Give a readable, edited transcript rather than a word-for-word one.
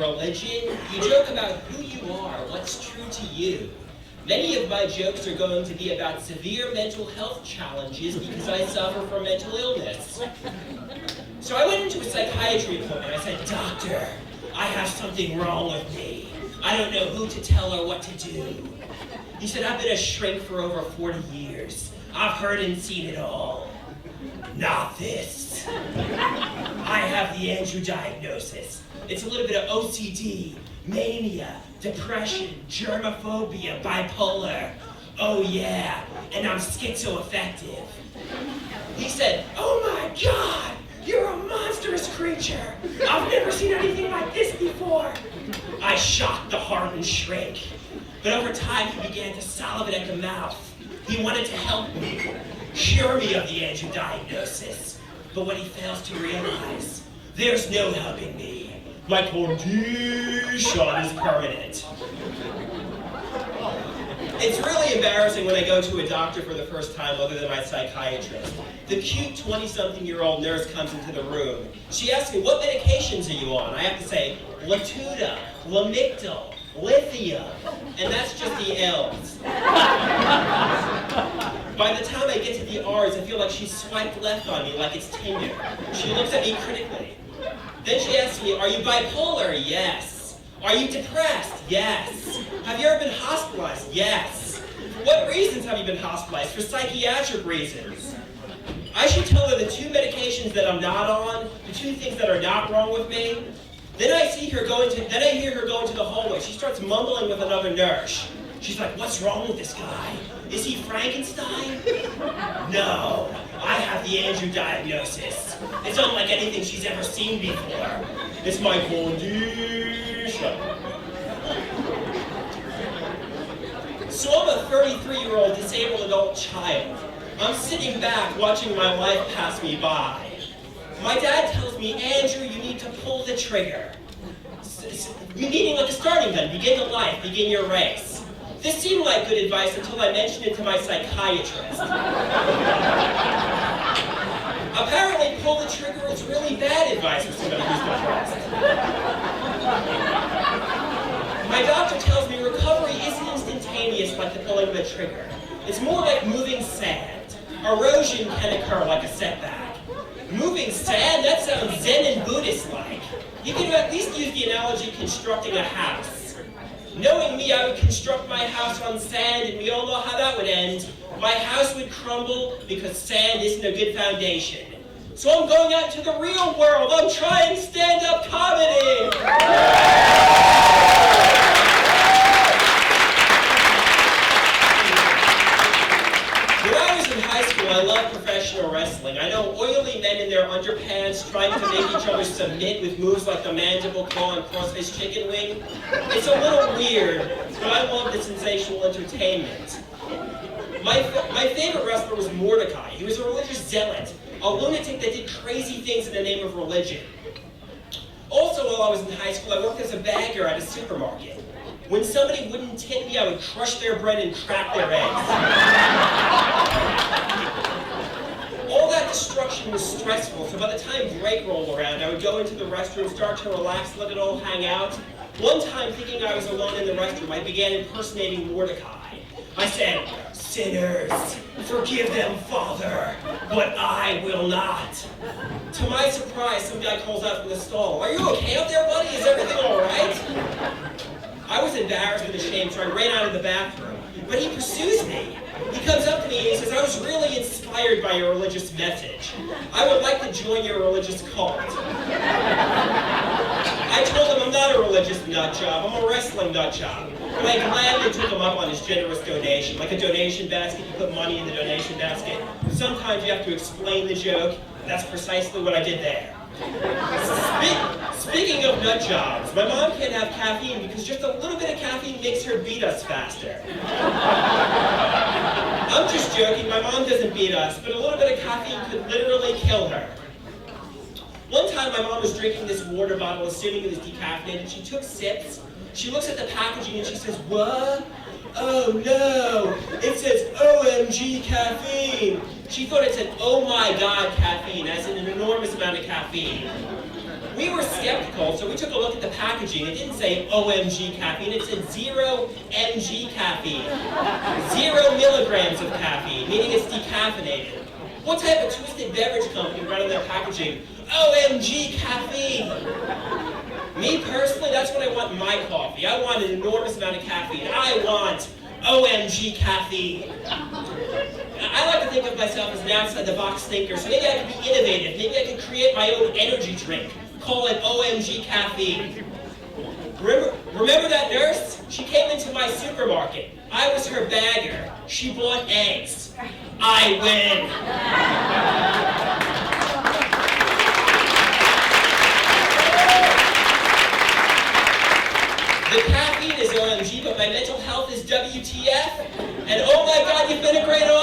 religion, you joke about who you are, what's true to you. Many of my jokes are going to be about severe mental health challenges because I suffer from mental illness. So I went into a psychiatry appointment. I said, "Doctor, I have something wrong with me. I don't know who to tell or what to do." He said, "I've been a shrink for over 40 years. I've heard and seen it all. Not this. I have the Andrew diagnosis. It's a little bit of OCD, mania, depression, germophobia, bipolar. Oh yeah, and I'm schizoaffective." He said, "Oh my God, you're a monstrous creature. I've never seen anything like this before." I shocked the hardened shrink. But over time, he began to salivate at the mouth. He wanted to help me, cure me of the Andrew diagnosis. But what he fails to realize, there's no helping me. My condition is permanent. It's really embarrassing when I go to a doctor for the first time other than my psychiatrist. The cute 20-something-year-old nurse comes into the room. She asks me, "What medications are you on?" I have to say, Latuda, Lamictal, Lithium, and that's just the L's. By the time I get to the R's, I feel like she swiped left on me like it's Tinder. She looks at me critically. Then she asks me, "Are you bipolar?" "Yes." "Are you depressed?" "Yes." "Have you ever been hospitalized?" "Yes." "What reasons have you been hospitalized?" "For psychiatric reasons." I should tell her the 2 medications that I'm not on, the 2 things that are not wrong with me. Then I hear her going to the hallway. She starts mumbling with another nurse. She's like, "What's wrong with this guy? Is he Frankenstein?" "No, I have the Andrew diagnosis. It's unlike anything she's ever seen before. It's my condition." So I'm a 33-year-old disabled adult child. I'm sitting back watching my life pass me by. My dad tells me, "Andrew, you need to pull the trigger." Meaning like a starting gun, begin the life, begin your race. This seemed like good advice until I mentioned it to my psychiatrist. Apparently, pull the trigger is really bad advice for somebody who's depressed. My doctor tells me recovery isn't instantaneous like the pulling of the trigger. It's more like moving sand. Erosion can occur like a setback. Moving sand? That sounds Zen and Buddhist-like. You could at least use the analogy constructing a house. Knowing me, I would construct my house on sand, and we all know how that would end. My house would crumble because sand isn't a good foundation. So I'm going out into the real world. I'm trying stand-up comedy. I love professional wrestling. I know oily men in their underpants trying to make each other submit with moves like the mandible claw and cross-faced chicken wing. It's a little weird, but I love the sensational entertainment. My favorite wrestler was Mordecai. He was a religious zealot, a lunatic that did crazy things in the name of religion. Also, while I was in high school, I worked as a bagger at a supermarket. When somebody wouldn't tip me, I would crush their bread and crack their eggs. All that destruction was stressful, so by the time break rolled around, I would go into the restroom, start to relax, let it all hang out. One time, thinking I was alone in the restroom, I began impersonating Mordecai. I said, "Sinners, forgive them, Father, but I will not." To my surprise, some guy calls out from the stall, "Are you okay up there, buddy? Is everything all right?" I was embarrassed and ashamed, so I ran out of the bathroom. But he pursues me. He comes up to me and he says, "I was really inspired by your religious message. I would like to join your religious cult." I told him I'm not a religious nut job, I'm a wrestling nut job. But I gladly took him up on his generous donation. Like a donation basket, you put money in the donation basket. Sometimes you have to explain the joke. That's precisely what I did there. Speaking of nut jobs, my mom can't have caffeine because just a little bit of caffeine makes her beat us faster. I'm just joking, my mom doesn't beat us, but a little bit of caffeine could literally kill her. One time my mom was drinking this water bottle, assuming it was decaffeinated. She took sips, she looks at the packaging and she says, "What? Oh no, it says OMG caffeine." She thought it said, "Oh my God, caffeine," as in an enormous amount of caffeine. We were skeptical, so we took a look at the packaging. It didn't say OMG caffeine, it said 0 mg caffeine. 0 milligrams of caffeine, meaning it's decaffeinated. What type of twisted beverage company running their packaging? OMG caffeine! Me personally, that's what I want in my coffee. I want an enormous amount of caffeine. I want OMG caffeine. I like to think of myself as an outside-the-box thinker, so maybe I can be innovative. Maybe I can create my own energy drink. Call it OMG caffeine. Remember that nurse? She came into my supermarket. I was her bagger. She bought eggs. I win. The caffeine is OMG, but my mental health is WTF. And oh my God, you've been a great audience.